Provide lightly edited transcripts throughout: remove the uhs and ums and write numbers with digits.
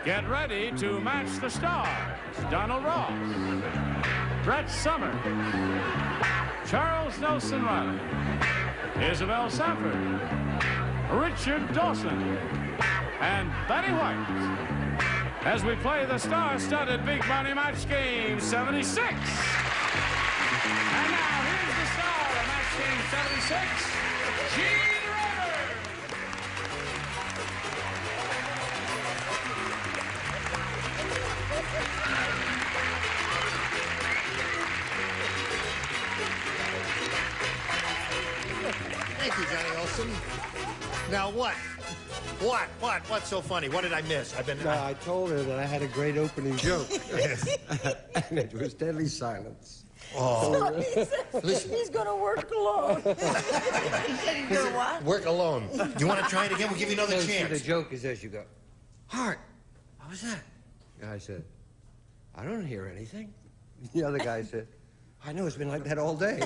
Get ready to match the stars. Donald Ross, Brett Somers, Charles Nelson Riley, Isabel Sanford, Richard Dawson, and Betty White, as we play the star-studded Big Money Match Game 76. And now, here's the star of Match Game 76, Gene Raymer. Thank you, Johnny Olson. Now what? What's so funny? What did I miss? No, I told her that I had a great opening joke. And it was deadly silence. Oh. Listen. He's going to work alone. He said he's going to what? Work alone. Do you want to try it again? We'll give you another chance. The joke is as you go. Hart, what was that? The guy said, I don't hear anything. The other guy said, I know, it's been like that all day.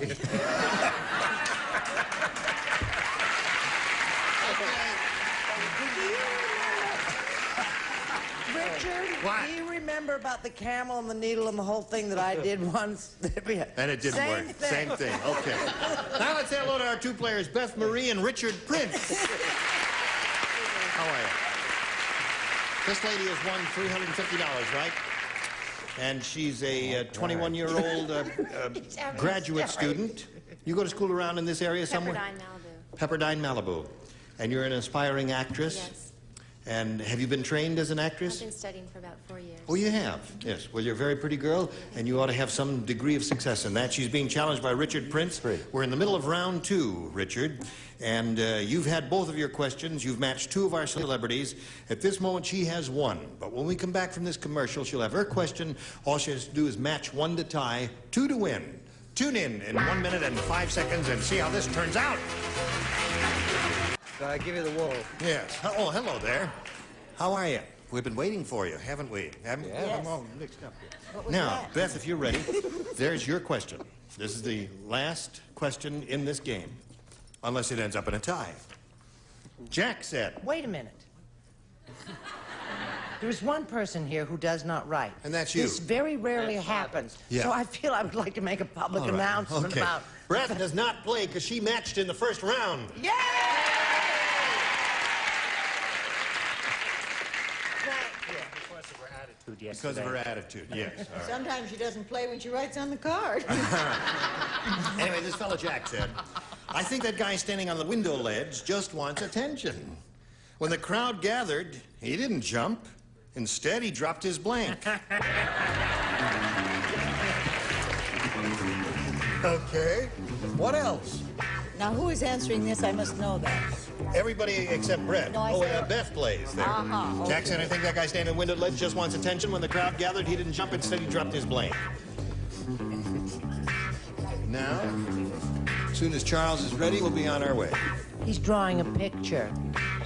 Richard, what? do you remember about the camel and the needle and the whole thing that I did once? And it didn't work. Same thing. Okay. Now let's say hello to our two players, Beth Marie and Richard Prince. How are you? This lady has won $350, right? And she's a 21-year-old graduate student. You go to school around in this area somewhere? Pepperdine, Malibu. Pepperdine, Malibu. And you're an aspiring actress? Yes. And have you been trained as an actress? I've been studying for about 4 years. Oh, you have? Yes. Well, you're a very pretty girl, and you ought to have some degree of success in that. She's being challenged by Richard Prince. We're in the middle of round 2, Richard. And you've had both of your questions. You've matched 2 of our celebrities. At this moment, she has 1. But when we come back from this commercial, she'll have her question. All she has to do is match 1 to tie, 2 to win. Tune in 1 minute and 5 seconds and see how this turns out. So I give you the wool. Yes. Oh, hello there. How are you? We've been waiting for you, haven't we? Haven't we? Yes. I'm all mixed up here. Now, Beth, if you're ready, there's your question. This is the last question in this game, unless it ends up in a tie. Jack said. Wait a minute. There's one person here who does not write. And that's you. This very rarely happens. Yeah. So I feel I would like to make a public announcement about... Beth does not play because she matched in the first round. Yay! Because of her attitude, yes. All right. Sometimes she doesn't play when she writes on the card. Anyway, this fellow Jack said, I think that guy standing on the window ledge just wants attention. When the crowd gathered, he didn't jump. Instead, he dropped his blank. Okay. What else? Now, who is answering this? I must know that. Everybody except Brett. No, I said- Beth plays there. Uh-huh, okay. Jack said, I think that guy standing on the window ledge just wants attention. When the crowd gathered, he didn't jump. Instead, he dropped his blank. Now, as soon as Charles is ready, we'll be on our way. He's drawing a picture.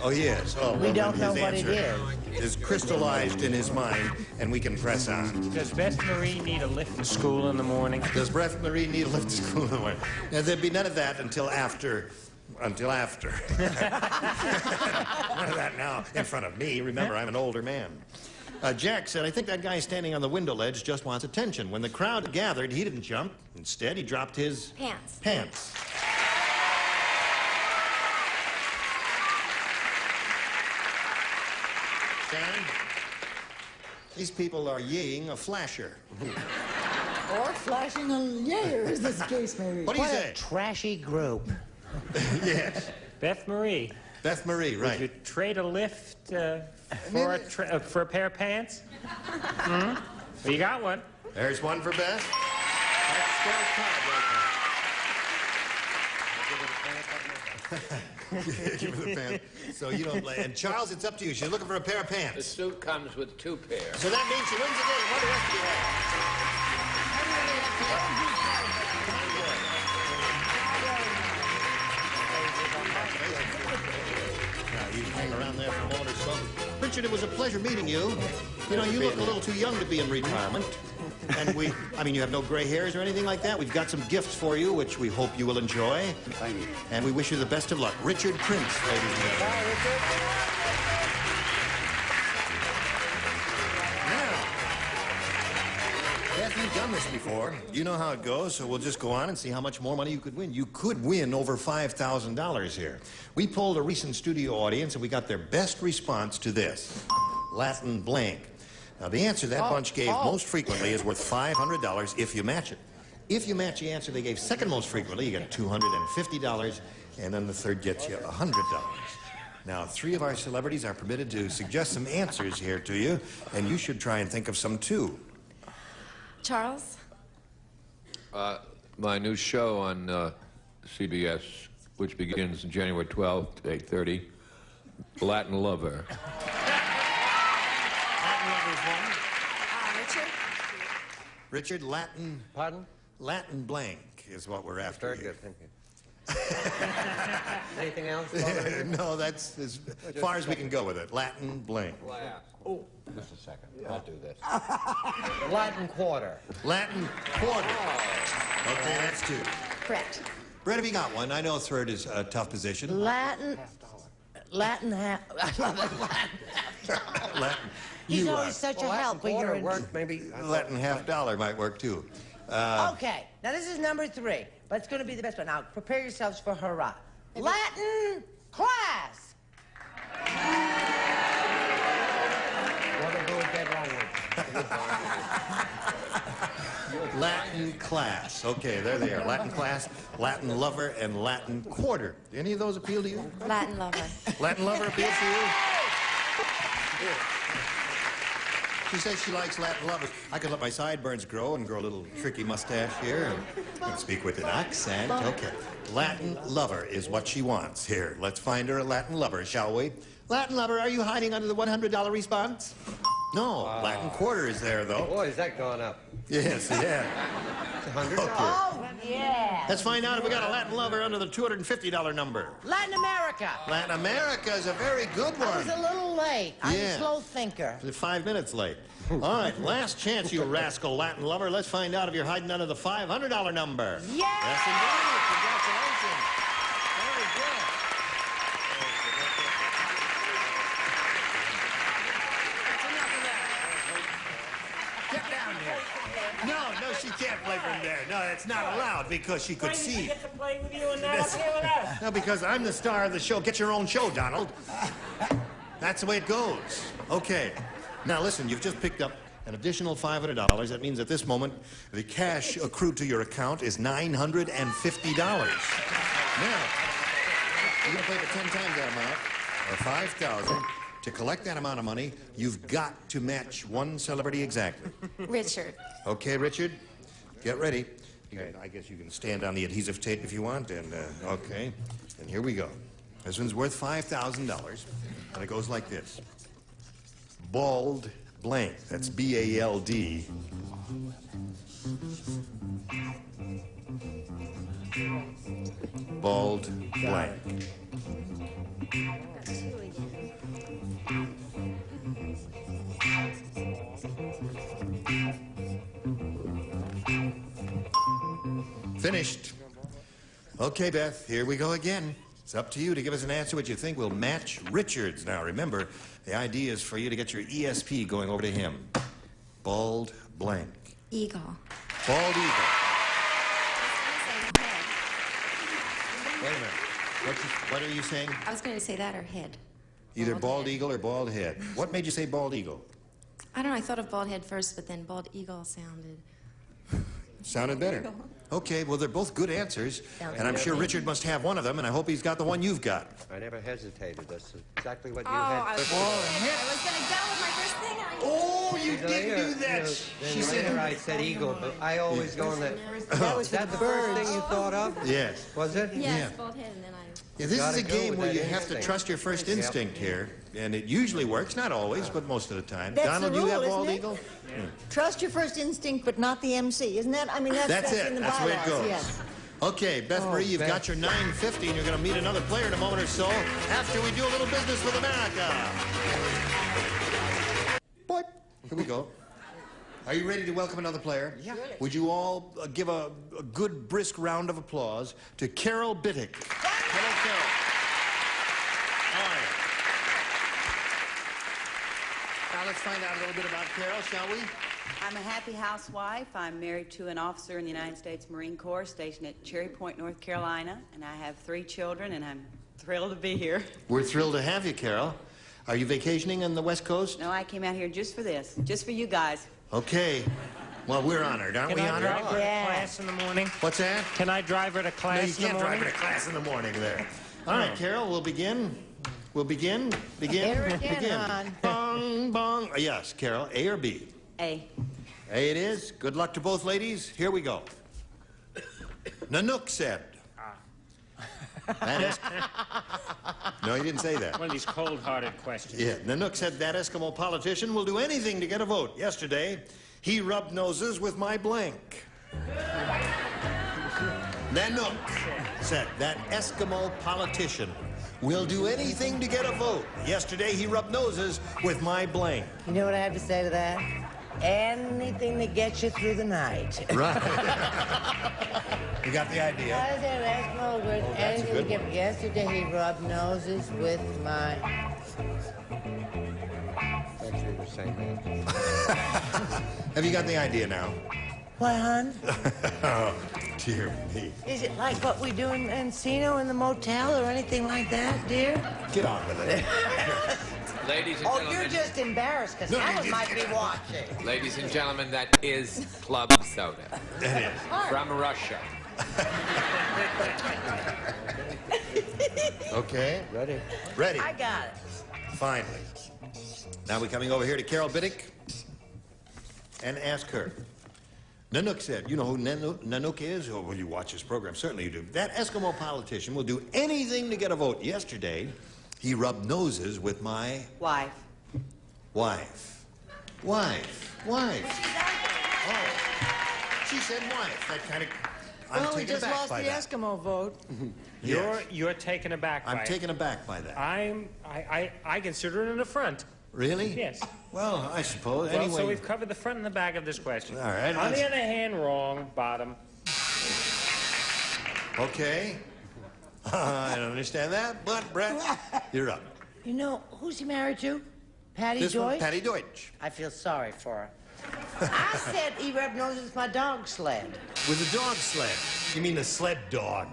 Oh, yes. Oh, We don't know his what it answer is crystallized in his mind, and we can press on. Does Beth Marie need a lift to school in the morning? Does Beth Marie need a lift to school in the morning? Now, there'd be none of that until after. None of that now in front of me. Remember, I'm an older man. Jack said, I think that guy standing on the window ledge just wants attention. When the crowd gathered, he didn't jump. Instead, he dropped his... Pants. Sharon, these people are yaying a flasher. Or flashing a yayer, as this case may be. What do you say? Trashy group. Yes. Beth Marie. Beth Marie, right. Would you trade a lift for a pair of pants? Hmm? Well, you got one. There's one for Beth. That's Scott's card right there. Give her the pants. So you don't play. And Charles, it's up to you. She's looking for a pair of pants. The suit comes with 2 pairs. So that means she wins the game. What do the rest of you have? You hang around there for a moment or so. Richard, it was a pleasure meeting you. You know, you look a little too young to be in retirement. And you have no gray hairs or anything like that. We've got some gifts for you, which we hope you will enjoy. Thank you. And we wish you the best of luck. Richard Prince, ladies and gentlemen. Bye, Richard. you've done this before. You know how it goes, so we'll just go on and see how much more money you could win. You could win over $5,000 here. We polled a recent studio audience, and we got their best response to this. Latin blank. Now, the answer that bunch gave most frequently is worth $500 if you match it. If you match the answer they gave second most frequently, you get $250, and then the third gets you $100. Now, 3 of our celebrities are permitted to suggest some answers here to you, and you should try and think of some, too. Charles? My new show on CBS, which begins January 12th at 8:30, Latin Lover. Richard? Richard, Latin... Pardon? Latin blank is what we're after. Very here. good, thank you. Anything else? No, that's as far as we can go with it. Latin blank. Oh, just a second. I'll do this. Latin quarter. Latin quarter. Okay, that's 2. Correct. Brett, have you got one? I know third is a tough position. Latin half. I love it. Latin. Latin. He's always such a help when you're in. Work, maybe. Latin $50 might work too. Okay, now this is number 3, but it's going to be the best one. Now, prepare yourselves for hurrah. Latin class. What are we dead wrong with? Latin class. Okay, there they are. Latin class, Latin lover, and Latin quarter. Do any of those appeal to you? Latin lover. Latin lover appeals to you? She says she likes Latin lovers. I could let my sideburns grow and grow a little tricky mustache here and speak with an accent. Okay. Latin lover is what she wants. Here, let's find her a Latin lover, shall we? Latin lover, are you hiding under the $100 response? No. Latin quarter is there, though. Boy, has that gone up. Yes, yeah. It's $100. Okay. Oh, yeah. Let's find out if we got a Latin lover under the $250 number. Latin America. Latin America is a very good I was one. a little late. I'm Yeah. a slow thinker. 5 minutes late. All right, last chance, you rascal Latin lover. Let's find out if you're hiding under the $500 number. Yeah! Yes, indeed. Congratulations. Very good. Get down here. No, she can't play from there. No, it's not allowed because she could see. Get to play with you and not up here with us. No, because I'm the star of the show. Get your own show, Donald. That's the way it goes. Okay. Now, listen, you've just picked up an additional $500. That means at this moment, the cash accrued to your account is $950. Now, you're going to play for 10 times that amount, or $5,000. To collect that amount of money, you've got to match one celebrity exactly. Richard. Okay, Richard? Get ready. I guess you can stand on the adhesive tape if you want, and, okay. And here we go. This one's worth $5,000, and it goes like this. Bald blank. That's B-A-L-D. Bald blank. Finished. Okay, Beth, here we go again. It's up to you to give us an answer what you think will match Richard's. Now, remember, the idea is for you to get your ESP going over to him. Bald blank. Eagle. Bald eagle. Wait a minute. What are you saying? I was going to say that or head. Either bald head. eagle or bald head. What made you say bald eagle? I don't know. I thought of bald head first, but then bald eagle sounded. Sounded better. Okay, well, they're both good answers, and I'm sure Richard must have one of them, and I hope he's got the one you've got. I never hesitated. That's exactly what you Oh, had. I was going to go with my first thing. Oh, you Later, did do that. you know, She then said, later I said eagle, but I always go on that. That was Is that the first thing you thought of? yes. Was it? Yes, Yeah. bald head, and then I. Yeah, this is Gotta a go game with where that you have to instinct. trust your first instinct here, and it usually works. Not always, but most of the time. That's Donald, the you rule, have isn't bald it? eagle? Trust your first instinct, but not the MC. Isn't that? I mean, that's That's in it. the That's the way it bylaws. goes. Yes. Okay, Beth Marie, you've Beth. got your $950, and you're going to meet another player in a moment or so after we do a little business with America. Boy, here we go. Are you ready to welcome another player? Yeah. Would you all give a good, brisk round of applause to Carol Bittick? Hello, Carol. How are you? Now, let's find out a little bit about Carol, shall we? I'm a happy housewife. I'm married to an officer in the United States Marine Corps stationed at Cherry Point, North Carolina, and I have 3 children, and I'm thrilled to be here. We're thrilled to have you, Carol. Are you vacationing on the West Coast? No, I came out here just for this, just for you guys. Okay. Well, we're honored, aren't we Can I honored? drive her to class in the morning? What's that? Can I drive her to No, class you in can't the morning? drive her to class in the morning there. All right, Carol, we'll begin. We'll begin. Begin. Here again, begin. hon. Bong, bong. Yes, Carol, A or B? A. A it is. Good luck to both ladies. Here we go. Nanook said. That is... No, he didn't say that. One of these cold-hearted questions. Yeah, Nanook said that Eskimo politician will do anything to get a vote. Yesterday, he rubbed noses with my blank. Nanook said that Eskimo politician will do anything to get a vote. Yesterday, he rubbed noses with my blank. You know what I have to say to that? Anything that gets you through the night. Right. You got the idea. I said Eskimo with that's a anything good to get... one. Yesterday he rubbed noses with my... Actually, the same man. Have you got the idea now? What, hon? Oh, dear me. Is it like what we do in Encino in the motel or anything like that, dear? Get on with it. Ladies and Oh, gentlemen, you're just embarrassed because Helen might be watching. ladies and gentlemen, that is club soda That is. from Russia. Okay. Ready? Ready. I got it. Finally. Now we're coming over here to Carol Biddick and ask her. Nanook said, you know who Nanook is? Oh, well, you watch this program. Certainly you do. That Eskimo politician will do anything to get a vote. Yesterday, he rubbed noses with my Wife. wife. Wife. Wife. Oh. She said wife. That kind of... I'm Well, we taken just aback lost by the that. Eskimo vote. Yes. You're taken aback by I'm it. taken aback by that. I consider it an affront. Really? Yes. Well, I suppose. Well, Anyway. so we've covered the front and the back of this question. All right, On let's- the other hand, wrong, bottom. Okay. I don't understand that, but Brett, you're up. You know, who's he married to? Patty This one, Deutsch? Patty Deutsch. I feel sorry for her. I said he rubbed noses with my dog sled. With a dog sled. You mean the sled dog?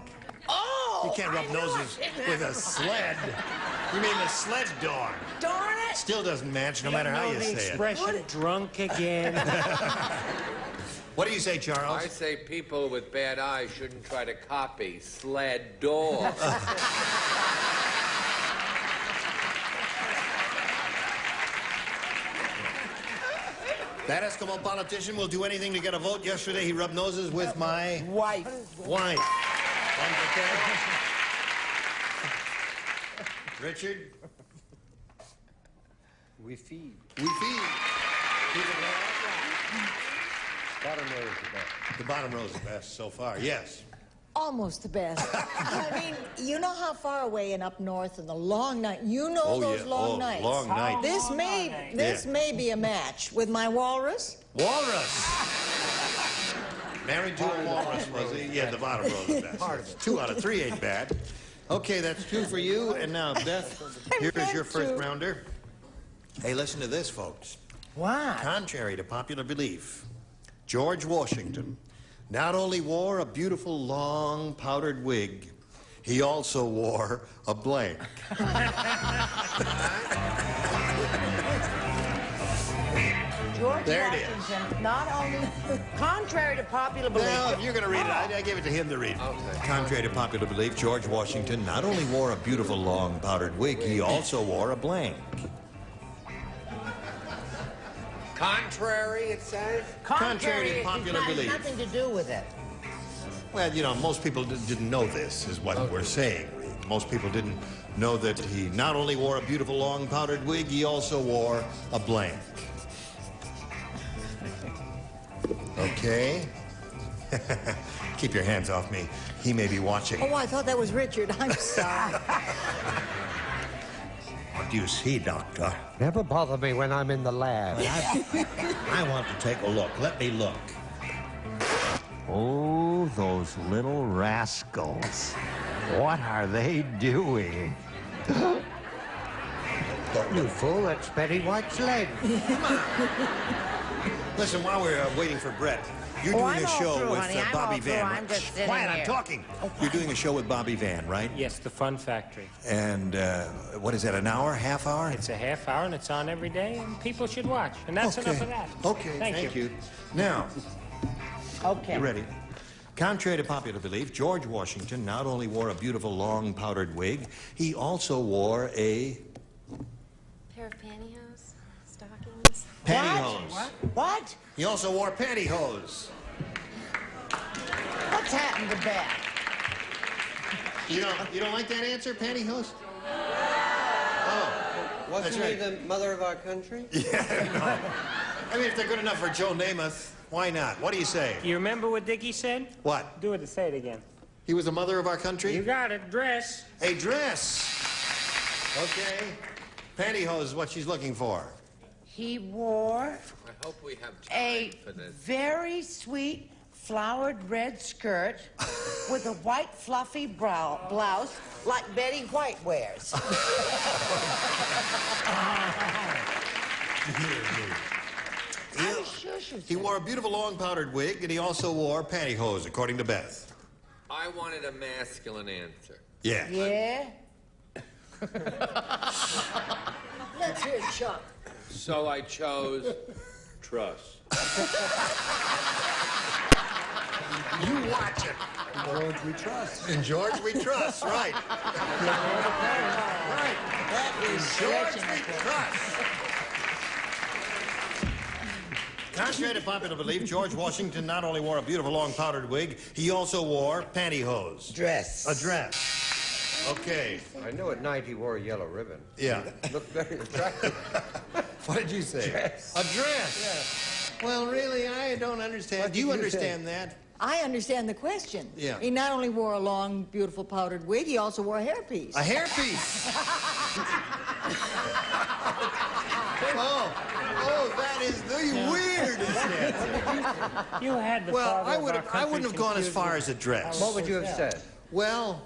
Oh! You can't rub I knew noses it. with a sled. You mean the sled dog? Darn it! Still doesn't match, no matter how you the say it. expression drunk again. What do you say, Charles? I say people with bad eyes shouldn't try to copy sled dog. That Eskimo politician will do anything to get a vote. Yesterday, he rubbed noses with my Wife. wife. Richard? We feed. We feed. Bottom row is the best. The bottom row is the best so far, yes. Almost the best. I mean, you know how far away and up north and the long night. You know Oh, those yeah. long Oh, nights. long nights. This Yeah. may be a match with my walrus. Walrus. Married to a walrus, was he? Yeah, the bottom row is the best. Part of it. 2 out of 3 ain't bad. Okay, that's 2 for you. And now, Beth, here's your meant first to. rounder. Hey, listen to this, folks. What? Contrary to popular belief, George Washington not only wore a beautiful long powdered wig, he also wore a blank. George There it is. Washington, not only, contrary to popular belief... Well, if you're going to read it, I gave it to him to read it. Contrary to popular belief, George Washington not only wore a beautiful long powdered wig, he also wore a blank. Contrary, it says? Contrary to it popular has belief. nothing to do with it. Well, you know, most people didn't know this, is what we're saying. Most people didn't know that he not only wore a beautiful long powdered wig, he also wore a blank. Okay? Keep your hands off me. He may be watching. Oh, I thought that was Richard. I'm sorry. What do you see, Doctor? Never bother me when I'm in the lab. I want to take a look. Let me look. Oh, those little rascals. What are they doing? You fool, that's Betty White's leg. Listen, while we're waiting for Brett, you're doing I'm a all show through, with honey. I'm Bobby all through. Van. I'm just sitting Quiet, I'm here. talking. You're doing a show with Bobby Van, right? Yes, the Fun Factory. And what is that, an hour, half hour? It's a half hour, and it's on every day, and people should watch. And that's enough of that. Okay, thank you. Now, Okay. you ready? Contrary to popular belief, George Washington not only wore a beautiful long powdered wig, he also wore a Pair of pantyhose, stockings. pantyhose. What? He also wore pantyhose. What's happened to Beth? You don't like that answer, pantyhose? Wasn't That's he the mother of our country? Yeah. I mean, if they're good enough for Joe Namath, why not? What do you say? You remember what Dickie said? What? Do it. Say it again. He was the mother of our country? You got it. Dress. A dress. Okay. Pantyhose is what she's looking for. He wore I hope we have a time for this. very sweet flowered red skirt with a white fluffy blouse like Betty White wears. I'm sure she was He wore a beautiful long powdered wig, and he also wore pantyhose, according to Beth. I wanted a masculine answer. Yeah. Yeah? Let's hear Chuck. So I chose trust. You watch it. George, we trust. In George we trust, right. Right. That is George stretching we it. trust. Contrary to popular belief, George Washington not only wore a beautiful long powdered wig, he also wore pantyhose. Dress. A dress. Okay. I know at night he wore a yellow ribbon. Yeah. Looked very attractive. What did you say? Dress. A dress. Yeah. Well, really, I don't understand. What Do you did you understand that? I understand the question. Yeah. He not only wore a long, beautiful powdered wig, he also wore a hairpiece. A hairpiece. Oh, that is the weirdest answer. You had the Well, father I of would our have. I country wouldn't have gone as confused far with- as a dress. What would you have said? Well,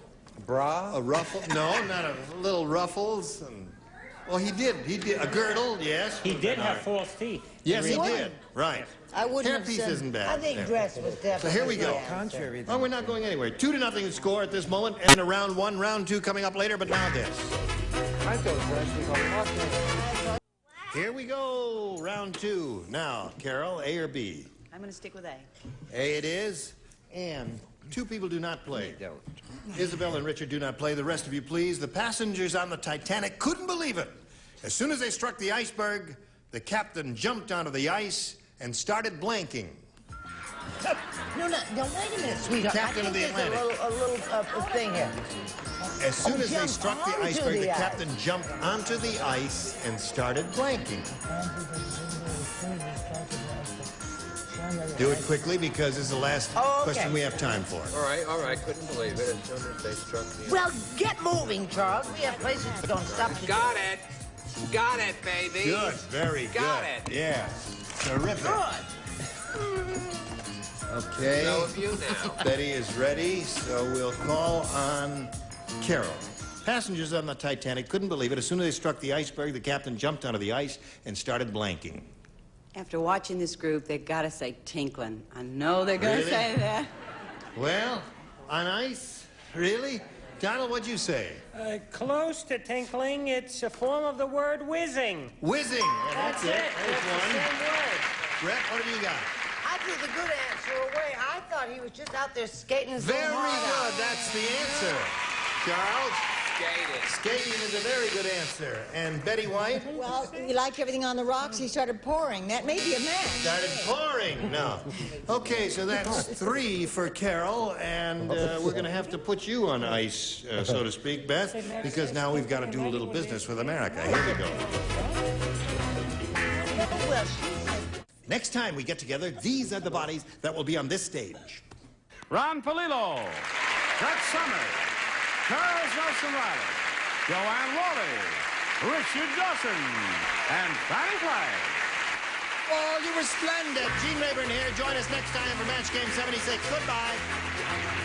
Bra? a ruffle? No, not a little ruffles. And, well, he did. He did a girdle. Yes. He did have false teeth. Yes, he Really? did. Right. I wouldn't have Hairpiece said- isn't bad. I think Yeah. dress was definitely. So here we go. Contrary. Oh, we're not going anywhere. 2-0 score at this moment, and a round one, round two coming up later. But now this. I thought dress was on Washington. Here we go. Round two. Now, Carol, A or B? I'm going to stick with A. A it is. And two people do not play. Don't. Isabel and Richard do not play. The rest of you, please. The passengers on the Titanic couldn't believe it. As soon as they struck the iceberg, the captain jumped onto the ice and started blanking. No, wait a minute, sweetheart. Captain I of the think there's Atlantic. a little thing here. As soon as they jumped struck the onto iceberg, the the ice. captain jumped onto the ice and started blanking. Do it quickly because this is the last Oh, okay. question we have time for. All right. Couldn't believe it. As soon as they struck me. Well, get moving, Charles. We have places that don't stop you. Got it. Got it, baby. Good, very Got good. it. Yeah, terrific. Good. Okay. So have you now. Betty is ready, so we'll call on Carol. Passengers on the Titanic couldn't believe it. As soon as they struck the iceberg, the captain jumped onto the ice and started blanking. After watching this group, they've got to say tinkling. I know they're going to Really? say that. Well, on ice? Really? Donald, what'd you say? Close to tinkling, it's a form of the word whizzing. Whizzing. Yeah, that's it. That's There's the one. same word. Brett, what have you got? I threw the good answer away. I thought he was just out there skating his Very little heart good. out. That's the answer. Charles, Skated. skating is a very good answer. And Betty White? Well, he liked everything on the rocks. He started pouring. That may be a match. Started pouring. No. Okay, so that's 3 for Carol, and we're going to have to put you on ice, so to speak, Beth, because now we've got to do a little business with America. Here we go. Well, Next time we get together, these are the bodies that will be on this stage. Ron Palillo, Brett Summers, Charles Nelson Riley, Joanne Wally, Richard Dawson, and Fanny Flagg. Oh, you were splendid. Gene Rayburn here. Join us next time for Match Game 76. Goodbye.